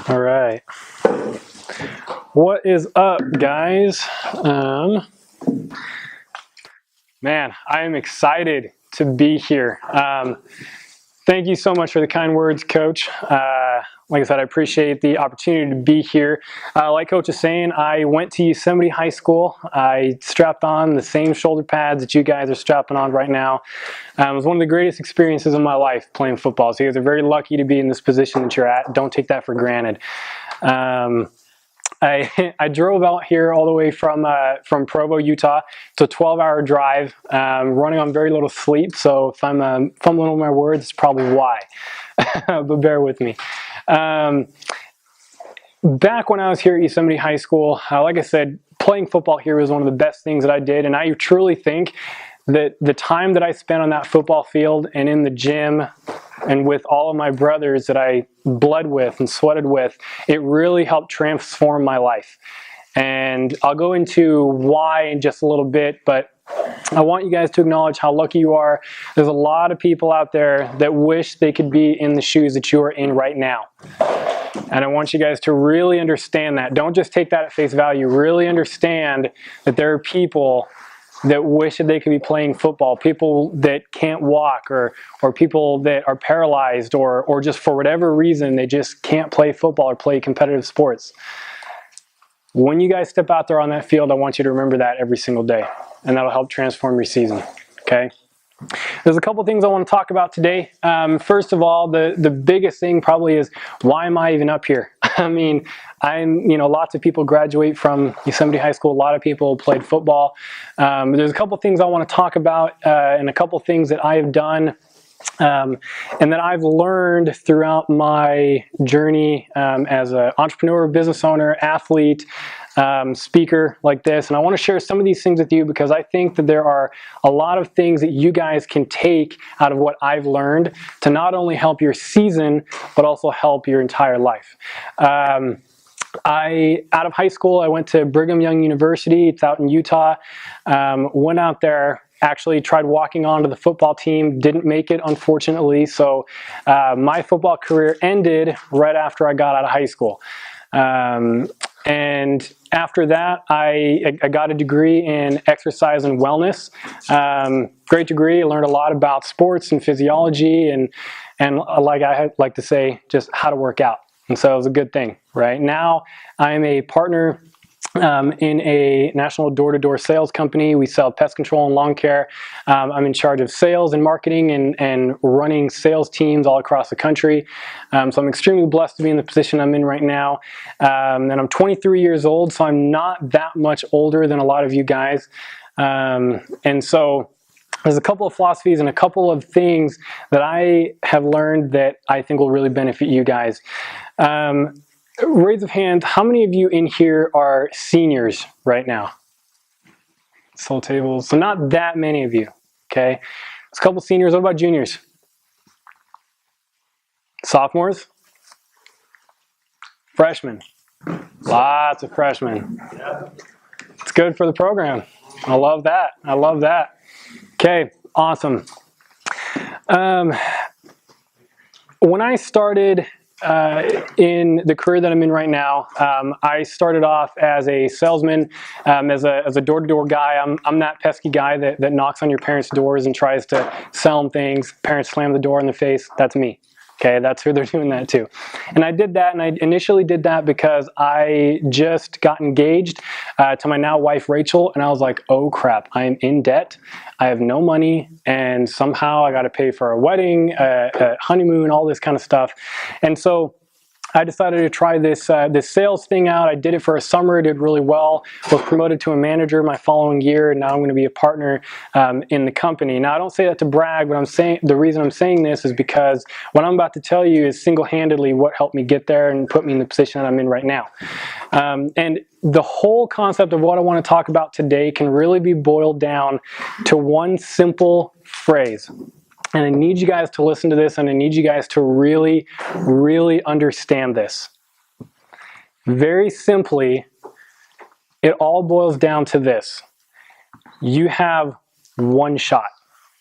All right. What is up, guys? Man, I am excited to be here. Thank you so much for the kind words, Coach. Like I said, I appreciate the opportunity to be here. Like Coach is saying, I went to Yosemite High School. I strapped on the same shoulder pads that you guys are strapping on right now. It was one of the greatest experiences of my life playing football. So you guys are very lucky to be in this position that you're at. Don't take that for granted. I drove out here all the way from Provo, Utah. It's a 12-hour drive, running on very little sleep. So if I'm fumbling over my words, it's probably why. But bear with me. Back when I was here at Yosemite High School, like I said, playing football here was one of the best things that I did. And I truly think that the time that I spent on that football field and in the gym and with all of my brothers that I bled with and sweated with, it really helped transform my life. And I'll go into why in just a little bit, but I want you guys to acknowledge how lucky you are. There's a lot of people out there that wish they could be in the shoes that you are in right now. And I want you guys to really understand that. Don't just take that at face value. Really understand that there are people that wish that they could be playing football, people that can't walk, or people that are paralyzed, or just for whatever reason they just can't play football or play competitive sports. When you guys step out there on that field, I want you to remember that every single day, and that'll help transform your season, okay? There's a couple things I want to talk about today. First of all, the biggest thing probably is, why am I even up here? I mean, lots of people graduate from Yosemite High School. A lot of people played football. There's a couple things I want to talk about, and a couple things that I have done and that I've learned throughout my journey as an entrepreneur, business owner, athlete, speaker like this. And I want to share some of these things with you because I think that there are a lot of things that you guys can take out of what I've learned to not only help your season, but also help your entire life. Out of high school, I went to Brigham Young University. It's out in Utah. Went out there, actually tried walking onto the football team, didn't make it, unfortunately. So my football career ended right after I got out of high school. And after that, I got a degree in exercise and wellness. Great degree. I learned a lot about sports and physiology, and like I like to say, just how to work out. And so it was a good thing, right? Now I'm a partner in a national door-to-door sales company. We sell pest control and lawn care. I'm in charge of sales and marketing and running sales teams all across the country. So I'm extremely blessed to be in the position I'm in right now. And I'm 23 years old, so I'm not that much older than a lot of you guys. And so there's a couple of philosophies and a couple of things that I have learned that I think will really benefit you guys. Raise of hand, how many of you in here are seniors right now? Soul tables. So not that many of you, okay? There's a couple seniors. What about juniors? Sophomores? Freshmen? Lots of freshmen. It's good for the program. I love that. I love that. Okay, awesome. When I started in the career that I'm in right now, I started off as a salesman, as a door-to-door guy. I'm that pesky guy that knocks on your parents' doors and tries to sell them things. Parents slam the door in their face. That's me. Okay, that's who they're doing that to. And I did that, and I initially did that because I just got engaged to my now wife, Rachel, and I was like, oh crap, I am in debt. I have no money, and somehow I got to pay for a wedding, a honeymoon, all this kind of stuff. And so I decided to try this sales thing out. I did it for a summer, did really well, was promoted to a manager my following year, and now I'm going to be a partner in the company. Now, I don't say that to brag, but the reason I'm saying this is because what I'm about to tell you is single-handedly what helped me get there and put me in the position that I'm in right now. And the whole concept of what I want to talk about today can really be boiled down to one simple phrase. And I need you guys to listen to this, and I need you guys to really, really understand this. Very simply, it all boils down to this. You have one shot.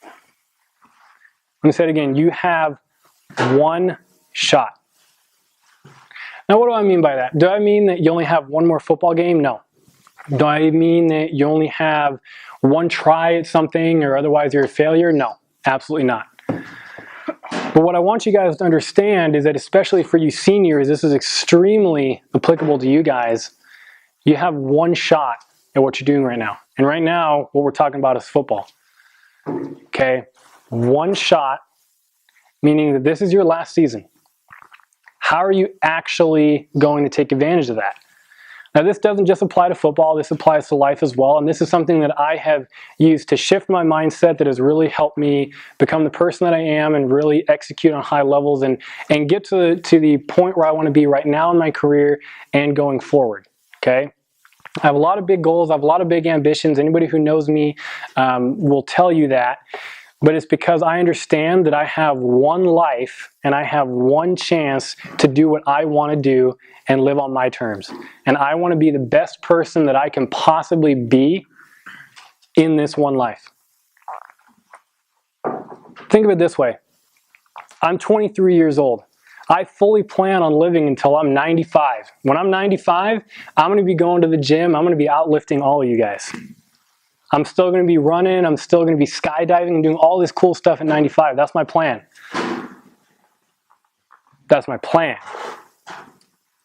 Let me say it again. You have one shot. Now, what do I mean by that? Do I mean that you only have one more football game? No. Do I mean that you only have one try at something or otherwise you're a failure? No, absolutely not. But what I want you guys to understand is that, especially for you seniors, this is extremely applicable to you guys. You have one shot at what you're doing right now. And right now, what we're talking about is football. Okay? One shot, meaning that this is your last season. How are you actually going to take advantage of that? Now, this doesn't just apply to football, this applies to life as well, and this is something that I have used to shift my mindset that has really helped me become the person that I am and really execute on high levels and get to the point where I want to be right now in my career and going forward, okay? I have a lot of big goals, I have a lot of big ambitions. Anybody who knows me will tell you that. But it's because I understand that I have one life and I have one chance to do what I want to do and live on my terms. And I want to be the best person that I can possibly be in this one life. Think of it this way. I'm 23 years old. I fully plan on living until I'm 95. When I'm 95, I'm going to be going to the gym. I'm going to be outlifting all of you guys. I'm still going to be running. I'm still going to be skydiving and doing all this cool stuff at 95. That's my plan. That's my plan.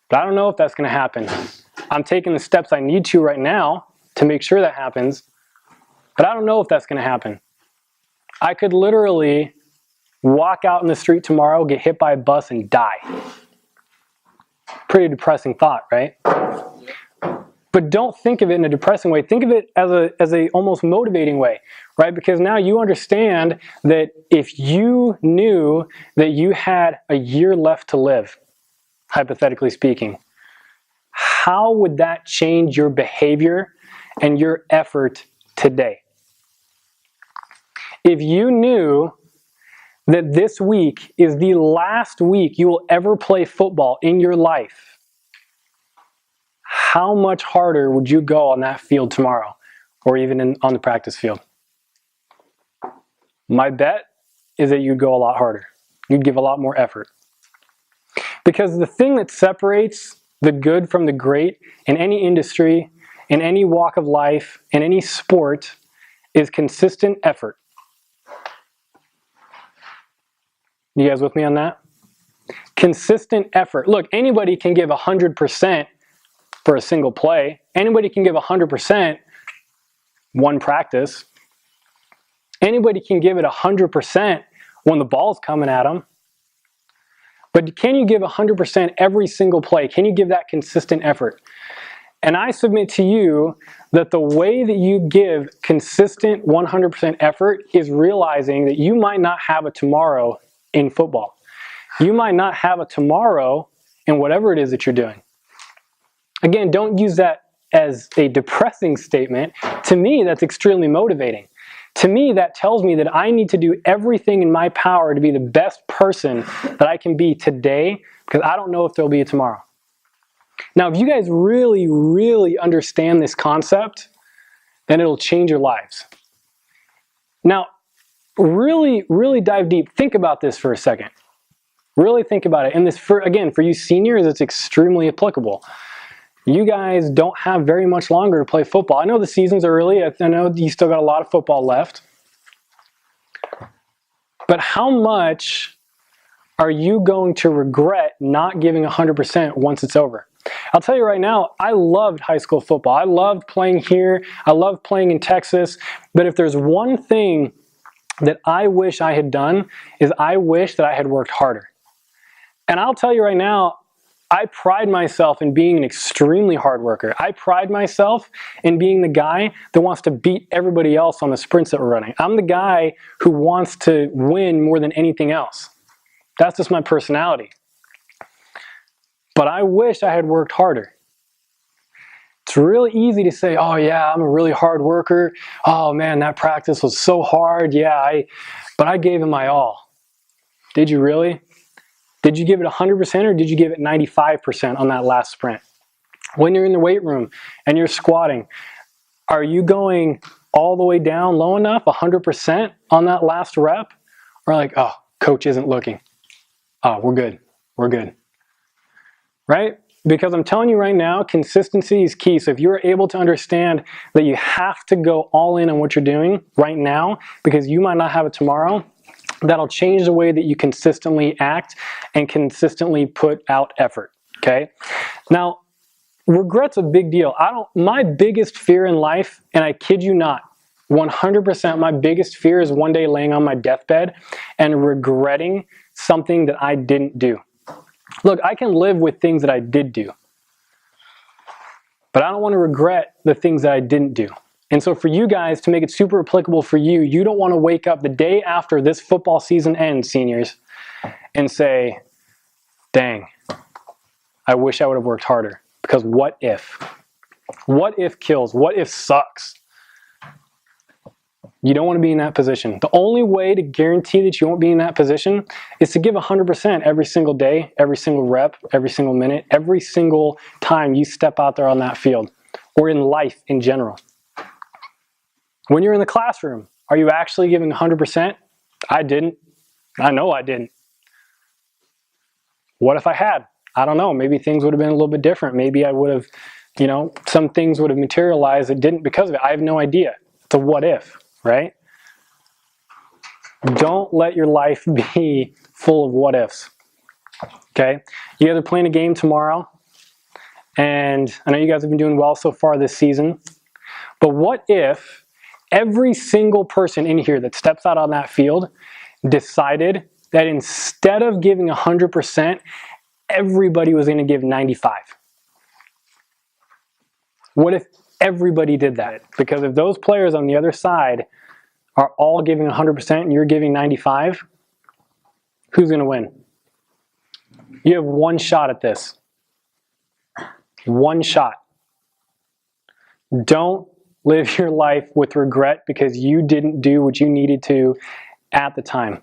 But I don't know if that's going to happen. I'm taking the steps I need to right now to make sure that happens. But I don't know if that's going to happen. I could literally walk out in the street tomorrow, get hit by a bus, and die. Pretty depressing thought, right? But don't think of it in a depressing way. Think of it as a almost motivating way, right? Because now you understand that if you knew that you had a year left to live, hypothetically speaking, how would that change your behavior and your effort today? If you knew that this week is the last week you will ever play football in your life, how much harder would you go on that field tomorrow or even on the practice field? My bet is that you'd go a lot harder. You'd give a lot more effort. Because the thing that separates the good from the great in any industry, in any walk of life, in any sport, is consistent effort. You guys with me on that? Consistent effort. Look, anybody can give 100% for a single play. Anybody can give 100% one practice. Anybody can give it 100% when the ball's coming at them. But can you give 100% every single play? Can you give that consistent effort? And I submit to you that the way that you give consistent 100% effort is realizing that you might not have a tomorrow in football. You might not have a tomorrow in whatever it is that you're doing. Again, don't use that as a depressing statement. To me, that's extremely motivating. To me, that tells me that I need to do everything in my power to be the best person that I can be today, because I don't know if there'll be a tomorrow. Now, if you guys really, really understand this concept, then it'll change your lives. Now, really, really dive deep. Think about this for a second. Really think about it. And this, for you seniors, it's extremely applicable. You guys don't have very much longer to play football. I know the season's early. I know you still got a lot of football left. But how much are you going to regret not giving 100% once it's over? I'll tell you right now, I loved high school football. I loved playing here. I loved playing in Texas. But if there's one thing that I wish I had done, is I wish that I had worked harder. And I'll tell you right now, I pride myself in being an extremely hard worker. I pride myself in being the guy that wants to beat everybody else on the sprints that we're running. I'm the guy who wants to win more than anything else. That's just my personality. But I wish I had worked harder. It's really easy to say, oh yeah, I'm a really hard worker. Oh man, that practice was so hard. Yeah, but I gave it my all. Did you really? Did you give it 100% or did you give it 95% on that last sprint? When you're in the weight room and you're squatting, are you going all the way down low enough, 100% on that last rep? Or like, oh, coach isn't looking. Oh, we're good. We're good. right? Because I'm telling you right now, consistency is key. So if you're able to understand that you have to go all in on what you're doing right now, because you might not have it tomorrow, that'll change the way that you consistently act and consistently put out effort, okay? Now, regret's a big deal. My biggest fear in life, and I kid you not, 100% my biggest fear is one day laying on my deathbed and regretting something that I didn't do. Look, I can live with things that I did do, but I don't want to regret the things that I didn't do. And so for you guys, to make it super applicable for you, you don't want to wake up the day after this football season ends, seniors, and say, dang, I wish I would have worked harder. Because what if? What if kills? What if sucks? You don't want to be in that position. The only way to guarantee that you won't be in that position is to give 100% every single day, every single rep, every single minute, every single time you step out there on that field, or in life in general. When you're in the classroom, are you actually giving 100%? I didn't. I know I didn't. What if I had? I don't know. Maybe things would have been a little bit different. Maybe I would have, some things would have materialized that didn't because of it. I have no idea. It's a what if, right? Don't let your life be full of what ifs, okay? You guys are playing a game tomorrow, and I know you guys have been doing well so far this season, but what if every single person in here that steps out on that field decided that instead of giving 100%, everybody was going to give 95? What if everybody did that? Because if those players on the other side are all giving 100% and you're giving 95, who's going to win? You have one shot at this. One shot. Don't live your life with regret because you didn't do what you needed to at the time.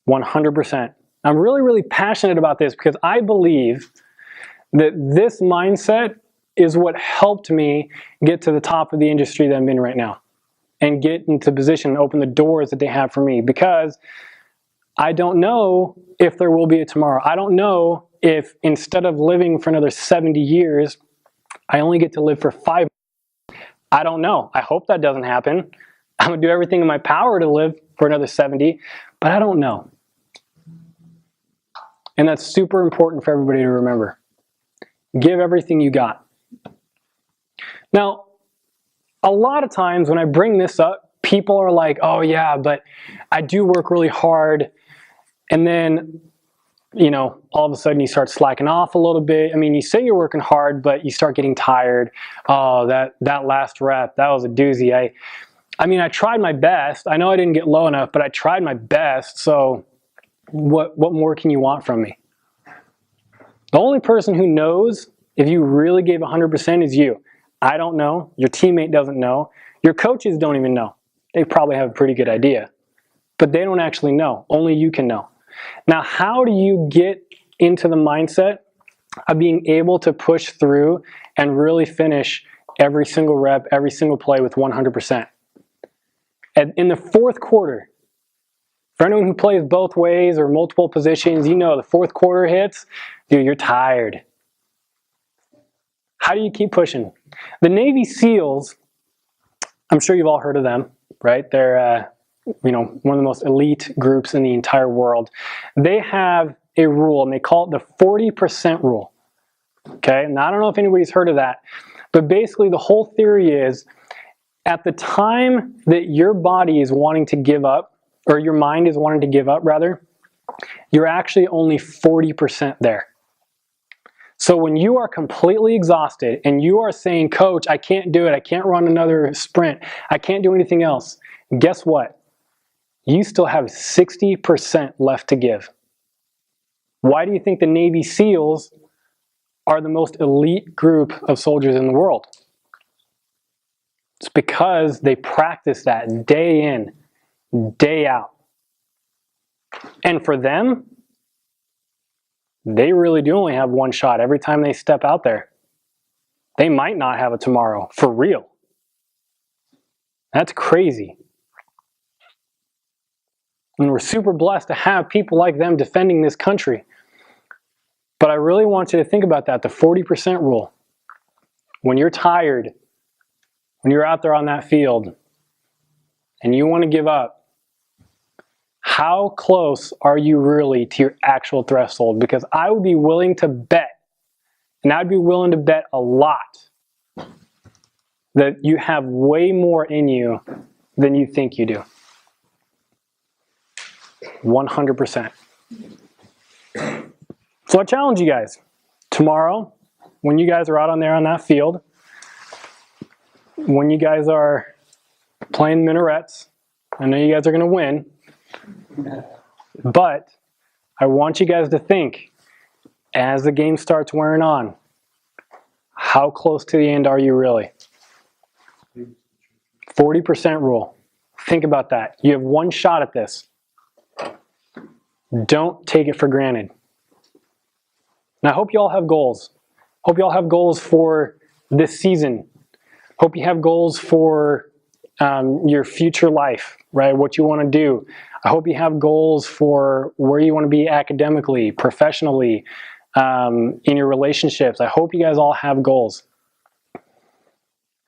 100%. I'm really, really passionate about this because I believe that this mindset is what helped me get to the top of the industry that I'm in right now and get into position and open the doors that they have for me, because I don't know if there will be a tomorrow. I don't know if instead of living for another 70 years, I only get to live for 5. I don't know. I hope that doesn't happen. I'm going to do everything in my power to live for another 70, but I don't know. And that's super important for everybody to remember. Give everything you got. Now, a lot of times when I bring this up, people are like, oh yeah, but I do work really hard. And then, all of a sudden you start slacking off a little bit. I mean, you say you're working hard, but you start getting tired. Oh, that last rep, that was a doozy. I tried my best. I know I didn't get low enough, but I tried my best. So what more can you want from me? The only person who knows if you really gave 100% is you. I don't know. Your teammate doesn't know. Your coaches don't even know. They probably have a pretty good idea, but they don't actually know. Only you can know. Now, how do you get into the mindset of being able to push through and really finish every single rep, every single play with 100%? And in the fourth quarter, for anyone who plays both ways or multiple positions, the fourth quarter hits, dude, you're tired. How do you keep pushing? The Navy SEALs, I'm sure you've all heard of them, right? They're one of the most elite groups in the entire world. They have a rule, and they call it the 40% rule. Okay, now I don't know if anybody's heard of that, but basically the whole theory is at the time that your body is wanting to give up, or your mind is wanting to give up rather, you're actually only 40% there. So when you are completely exhausted and you are saying, coach, I can't do it, I can't run another sprint, I can't do anything else, guess what? You still have 60% left to give. Why do you think the Navy SEALs are the most elite group of soldiers in the world? It's because they practice that day in, day out. And for them, they really do only have one shot every time they step out there. They might not have a tomorrow, for real. That's crazy. And we're super blessed to have people like them defending this country. But I really want you to think about that, the 40% rule. When you're tired, when you're out there on that field, and you want to give up, how close are you really to your actual threshold? Because I would be willing to bet, and I'd be willing to bet a lot, that you have way more in you than you think you do. 100%. So I challenge you guys, tomorrow, when you guys are out on there on that field, when you guys are playing minarets, I know you guys are going to win, but I want you guys to think, as the game starts wearing on, how close to the end are you really? 40% rule. Think about that. You have one shot at this. Don't take it for granted. And I hope you all have goals. Hope you all have goals for this season. Hope you have goals for your future life, right? What you want to do. I hope you have goals for where you want to be academically, professionally, in your relationships. I hope you guys all have goals.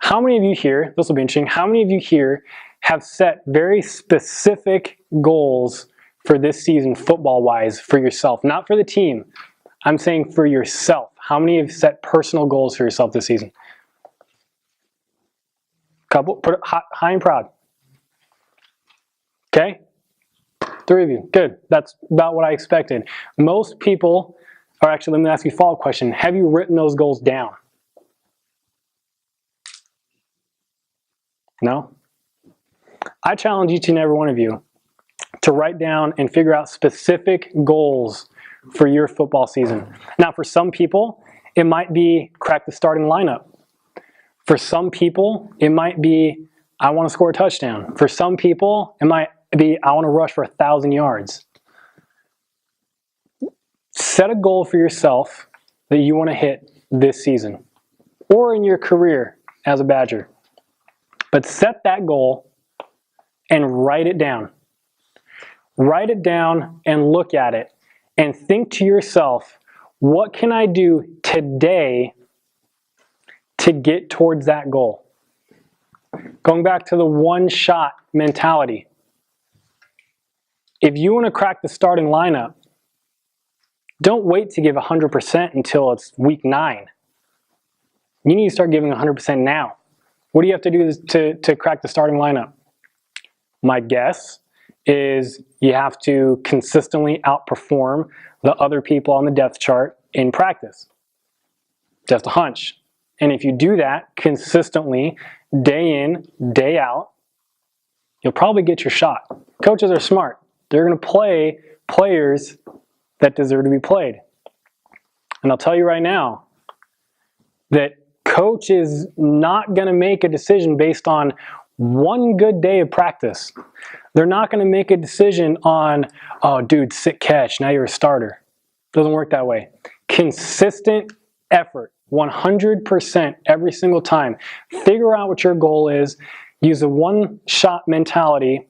How many of you here, this will be interesting, how many of you here have set very specific goals for this season, football-wise, for yourself? Not for the team. I'm saying for yourself. How many have set personal goals for yourself this season? Couple, put it high and proud. Okay? 3 of you. Good. That's about what I expected. Most people, or actually, let me ask you a follow-up question. Have you written those goals down? No? I challenge each and every one of you to write down and figure out specific goals for your football season. Now, for some people, it might be crack the starting lineup. For some people, it might be, I want to score a touchdown. For some people, it might be, I want to rush for 1,000 yards. Set a goal for yourself that you want to hit this season or in your career as a Badger. But set that goal and write it down. Write it down and look at it and think to yourself, what can I do today to get towards that goal? Going back to the one-shot mentality. If you want to crack the starting lineup, don't wait to give 100% until it's week 9. You need to start giving 100% now. What do you have to do to crack the starting lineup? My guess is you have to consistently outperform the other people on the depth chart in practice. Just a hunch. And if you do that consistently, day in, day out, you'll probably get your shot. Coaches are smart. They're going to play players that deserve to be played. And I'll tell you right now that coach is not going to make a decision based on one good day of practice. They're not going to make a decision on, oh, dude, sick catch, now you're a starter. Doesn't work that way. Consistent effort, 100% every single time. Figure out what your goal is. Use a one-shot mentality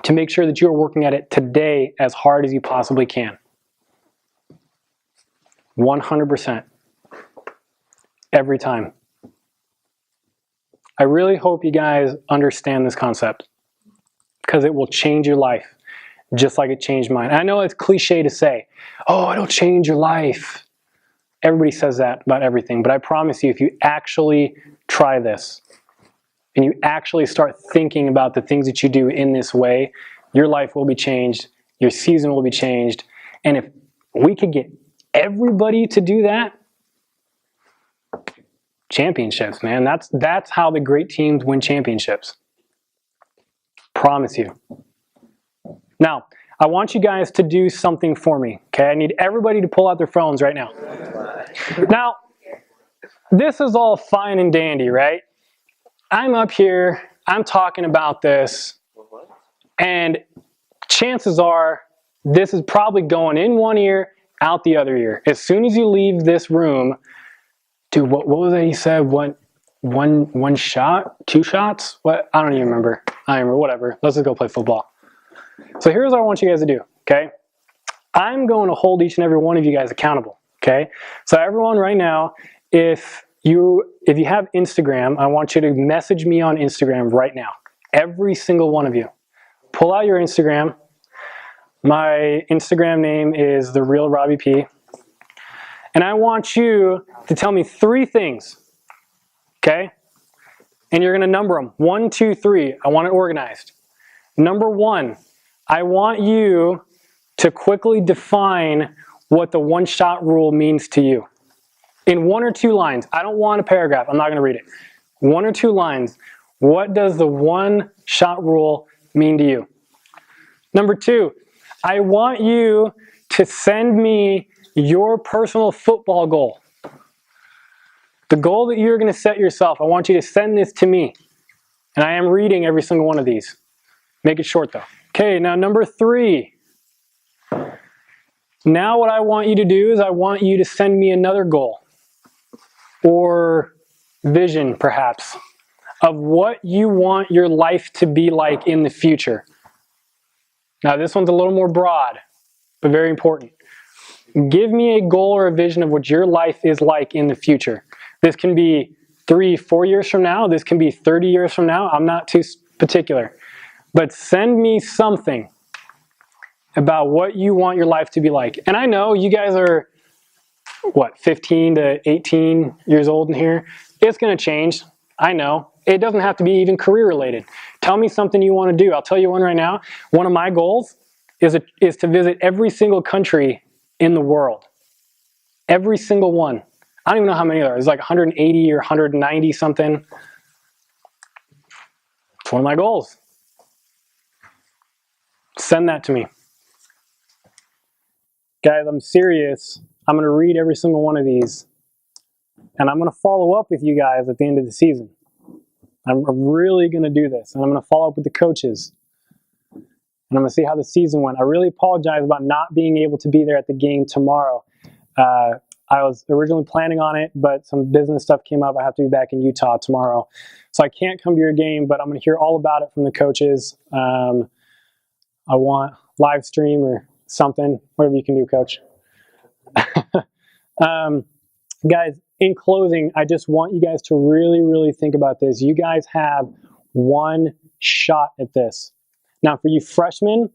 to make sure that you are working at it today as hard as you possibly can. 100%. Every time. I really hope you guys understand this concept because it will change your life just like it changed mine. I know it's cliche to say, oh, it'll change your life. Everybody says that about everything, but I promise you, if you actually try this and you actually start thinking about the things that you do in this way, your life will be changed, your season will be changed, and if we could get everybody to do that, championships, man. That's how the great teams win championships. Promise you. Now, I want you guys to do something for me, okay? I need everybody to pull out their phones right now. Now, this is all fine and dandy, right? I'm up here, I'm talking about this, and chances are this is probably going in one ear, out the other ear. As soon as you leave this room, dude, what was that you said? One shot? 2 shots? What? I don't even remember. I don't remember. Whatever. Let's just go play football. So here's what I want you guys to do, okay? I'm going to hold each and every one of you guys accountable, Okay? So everyone right now, if you have Instagram, I want you to message me on Instagram right now. Every single one of you. Pull out your Instagram. My Instagram name is The Real Robbie P. And I want you to tell me 3 things. Okay? And you're going to number them. 1, 2, 3. I want it organized. Number 1, I want you to quickly define what the one-shot rule means to you. In 1 or 2 lines. I don't want a paragraph. I'm not going to read it. 1 or 2 lines. What does the one-shot rule mean to you? Number 2, I want you to send me your personal football goal. The goal that you're going to set yourself. I want you to send this to me. And I am reading every single one of these. Make it short though. Okay, now number 3. Now what I want you to do is I want you to send me another goal. Or vision, perhaps, of what you want your life to be like in the future. Now this one's a little more broad, but very important. Give me a goal or a vision of what your life is like in the future. This can be 3, 4 years from now. This can be 30 years from now. I'm not too particular. But send me something about what you want your life to be like. And I know you guys are, what, 15 to 18 years old in here. It's going to change. I know. It doesn't have to be even career related. Tell me something you want to do. I'll tell you one right now. One of my goals is to visit every single country in the world. Every single one. I don't even know how many there are. It's like 180 or 190 something. It's one of my goals. Send that to me. Guys, I'm serious. I'm going to read every single one of these. And I'm going to follow up with you guys at the end of the season. I'm really going to do this. And I'm going to follow up with the coaches. And I'm going to see how the season went. I really apologize about not being able to be there at the game tomorrow. I was originally planning on it, but some business stuff came up. I have to be back in Utah tomorrow. So I can't come to your game, but I'm going to hear all about it from the coaches. I want live stream or something, whatever you can do, coach. Guys, in closing, I just want you guys to really, really think about this. You guys have one shot at this. Now, for you freshmen,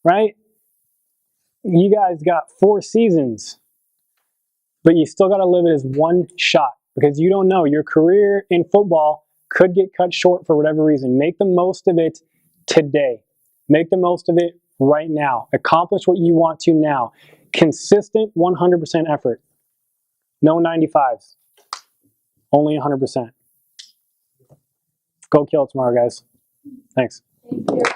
right? You guys got 4 seasons, but you still got to live it as one shot because you don't know. Your career in football could get cut short for whatever reason. Make the most of it today. Make the most of it right now. Accomplish what you want to now. Consistent 100% effort. No 95s. Only 100%. Go kill it tomorrow, guys. Thanks. Thank you.